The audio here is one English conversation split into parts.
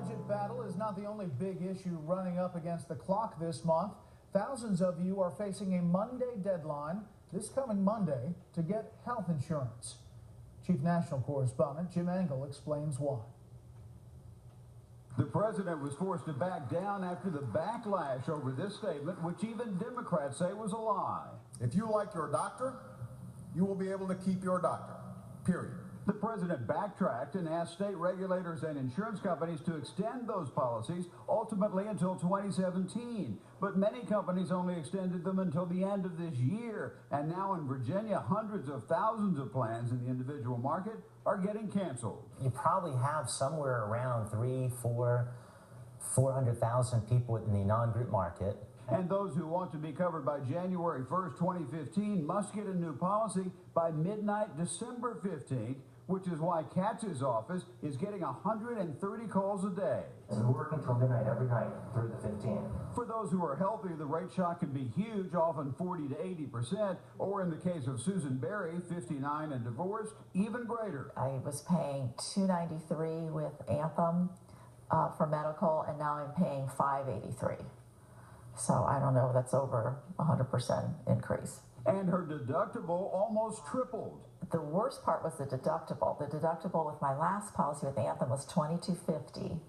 budget battle is not the only big issue running up against the clock this month. Thousands of you are facing a Monday deadline this coming Monday to get health insurance. Chief National Correspondent Jim Engel explains why. The president was forced to back down after the backlash over this statement, which even Democrats say was a lie. If you like your doctor, you will be able to keep your doctor, period. The president backtracked and asked state regulators and insurance companies to extend those policies ultimately until 2017. But many companies only extended them until the end of this year. And now in Virginia, hundreds of thousands of plans in the individual market are getting canceled. You probably have somewhere around 400,000 people in the non-group market. And those who want to be covered by January 1st, 2015 must get a new policy by midnight December 15th, which is why Katz's office is getting 130 calls a day. So we're working till midnight every night through the 15th. For those who are healthy, the rate shock can be huge, often 40 to 80%, or in the case of Susan Berry, 59 and divorced, even greater. I was paying $293 with Anthem for medical, and now I'm paying $583. So I don't know, that's over 100% increase. And her deductible almost tripled. The worst part was the deductible. The deductible with my last policy with Anthem was $2,250,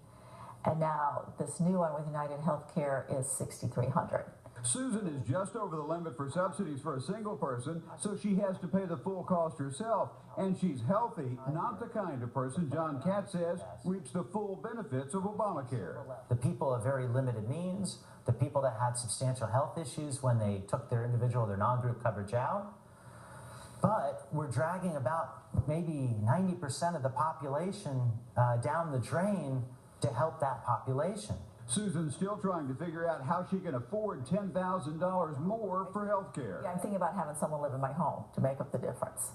and now this new one with United Healthcare is $6,300. Susan is just over the limit for subsidies for a single person, so she has to pay the full cost herself. And she's healthy, not the kind of person John Katz says reach the full benefits of Obamacare. The people of very limited means, the people that had substantial health issues when they took their individual, their non-group coverage out. But we're dragging about maybe 90% of the population down the drain to help that population. Susan's still trying to figure out how she can afford $10,000 more for health care. Yeah, I'm thinking about having someone live in my home to make up the difference.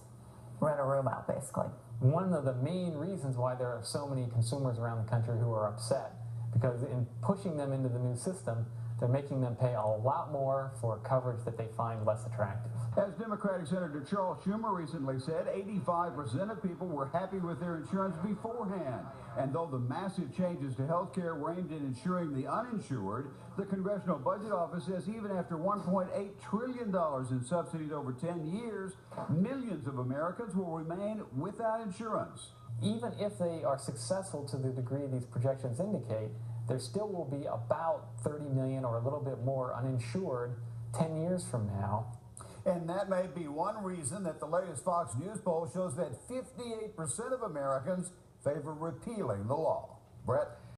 Rent a room out, basically. One of the main reasons why there are so many consumers around the country who are upset, because in pushing them into the new system, they're making them pay a lot more for coverage that they find less attractive. As Democratic Senator Charles Schumer recently said, 85% of people were happy with their insurance beforehand. And though the massive changes to health care were aimed at ensuring the uninsured, the Congressional Budget Office says even after $1.8 trillion in subsidies over 10 years, millions of Americans will remain without insurance. Even if they are successful to the degree these projections indicate, there still will be about 30 million or a little bit more uninsured 10 years from now. And that may be one reason that the latest Fox News poll shows that 58% of Americans favor repealing the law. Brett?